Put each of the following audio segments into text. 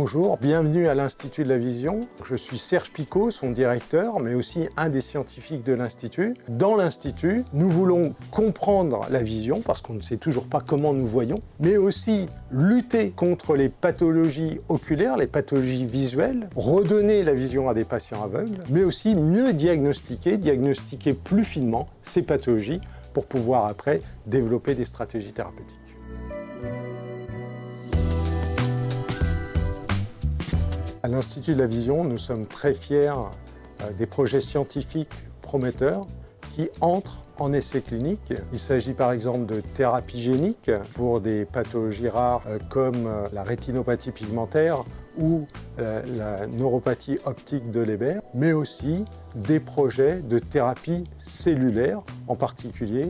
Bonjour, bienvenue à l'Institut de la Vision. Je suis Serge Picot, son directeur, mais aussi un des scientifiques de l'Institut. Dans l'Institut, nous voulons comprendre la vision, parce qu'on ne sait toujours pas comment nous voyons, mais aussi lutter contre les pathologies oculaires, les pathologies visuelles, redonner la vision à des patients aveugles, mais aussi mieux diagnostiquer plus finement ces pathologies pour pouvoir après développer des stratégies thérapeutiques. À l'Institut de la Vision, nous sommes très fiers des projets scientifiques prometteurs qui entrent en essais cliniques. Il s'agit par exemple de thérapie génique pour des pathologies rares comme la rétinopathie pigmentaire ou la neuropathie optique de Leber, mais aussi des projets de thérapie cellulaire, en particulier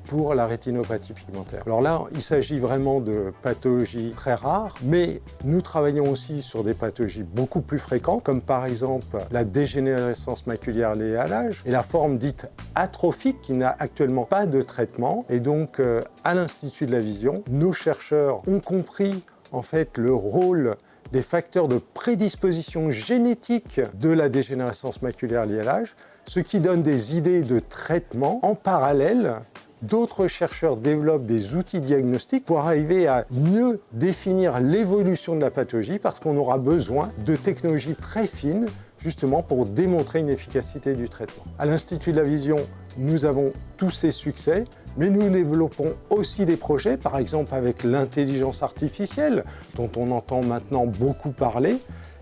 pour la rétinopathie pigmentaire. Alors là, il s'agit vraiment de pathologies très rares, mais nous travaillons aussi sur des pathologies beaucoup plus fréquentes, comme par exemple la dégénérescence maculaire liée à l'âge et la forme dite atrophique qui n'a actuellement pas de traitement. Et donc, à l'Institut de la Vision, nos chercheurs ont compris en fait le rôle des facteurs de prédisposition génétique de la dégénérescence maculaire liée à l'âge, ce qui donne des idées de traitement. En parallèle, d'autres chercheurs développent des outils diagnostiques pour arriver à mieux définir l'évolution de la pathologie parce qu'on aura besoin de technologies très fines justement pour démontrer une efficacité du traitement. À l'Institut de la Vision, nous avons tous ces succès, mais nous développons aussi des projets, par exemple avec l'intelligence artificielle, dont on entend maintenant beaucoup parler,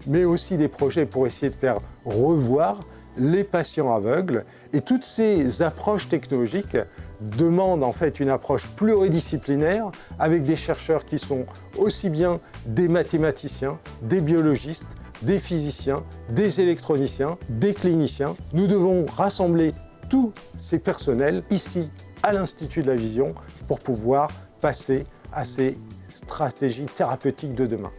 mais aussi des projets pour essayer de faire revoir les patients aveugles. Et toutes ces approches technologiques demandent en fait une approche pluridisciplinaire avec des chercheurs qui sont aussi bien des mathématiciens, des biologistes, des physiciens, des électroniciens, des cliniciens. Nous devons rassembler tous ces personnels ici à l'Institut de la Vision pour pouvoir passer à ces stratégies thérapeutiques de demain.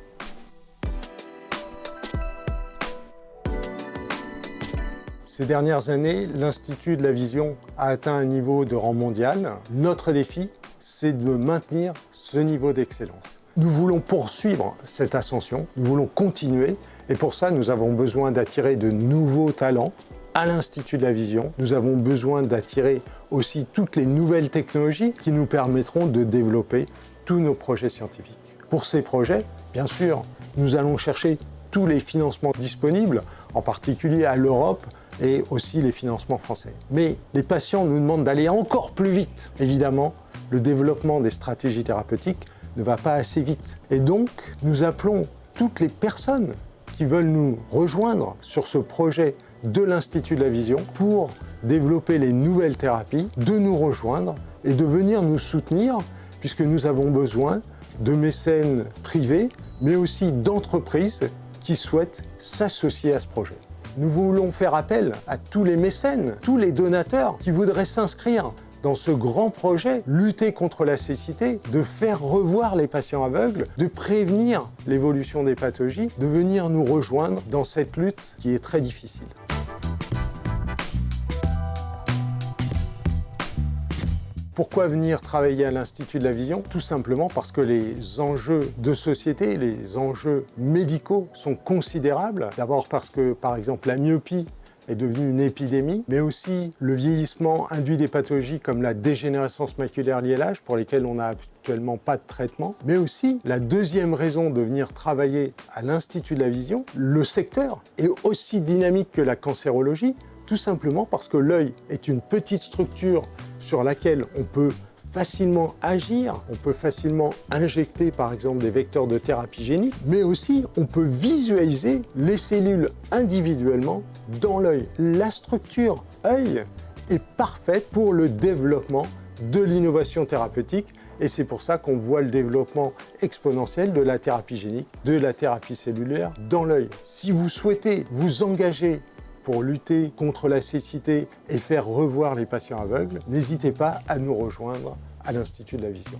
Ces dernières années, l'Institut de la Vision a atteint un niveau de rang mondial. Notre défi, c'est de maintenir ce niveau d'excellence. Nous voulons poursuivre cette ascension, nous voulons continuer, et pour ça, nous avons besoin d'attirer de nouveaux talents à l'Institut de la Vision. Nous avons besoin d'attirer aussi toutes les nouvelles technologies qui nous permettront de développer tous nos projets scientifiques. Pour ces projets, bien sûr, nous allons chercher tous les financements disponibles, en particulier à l'Europe, et aussi les financements français. Mais les patients nous demandent d'aller encore plus vite. Évidemment, le développement des stratégies thérapeutiques ne va pas assez vite. Et donc, nous appelons toutes les personnes qui veulent nous rejoindre sur ce projet de l'Institut de la Vision pour développer les nouvelles thérapies, de nous rejoindre et de venir nous soutenir, puisque nous avons besoin de mécènes privés, mais aussi d'entreprises qui souhaitent s'associer à ce projet. Nous voulons faire appel à tous les mécènes, tous les donateurs qui voudraient s'inscrire dans ce grand projet, lutter contre la cécité, de faire revoir les patients aveugles, de prévenir l'évolution des pathologies, de venir nous rejoindre dans cette lutte qui est très difficile. Pourquoi venir travailler à l'Institut de la Vision? Tout simplement parce que les enjeux de société, les enjeux médicaux sont considérables. D'abord parce que, par exemple, la myopie est devenue une épidémie, mais aussi le vieillissement induit des pathologies comme la dégénérescence maculaire liée à l'âge, pour lesquelles on n'a actuellement pas de traitement. Mais aussi, la deuxième raison de venir travailler à l'Institut de la Vision, le secteur est aussi dynamique que la cancérologie, tout simplement parce que l'œil est une petite structure sur laquelle on peut facilement agir, on peut facilement injecter par exemple des vecteurs de thérapie génique, mais aussi on peut visualiser les cellules individuellement dans l'œil. La structure œil est parfaite pour le développement de l'innovation thérapeutique et c'est pour ça qu'on voit le développement exponentiel de la thérapie génique, de la thérapie cellulaire dans l'œil. Si vous souhaitez vous engager pour lutter contre la cécité et faire revoir les patients aveugles, n'hésitez pas à nous rejoindre à l'Institut de la Vision.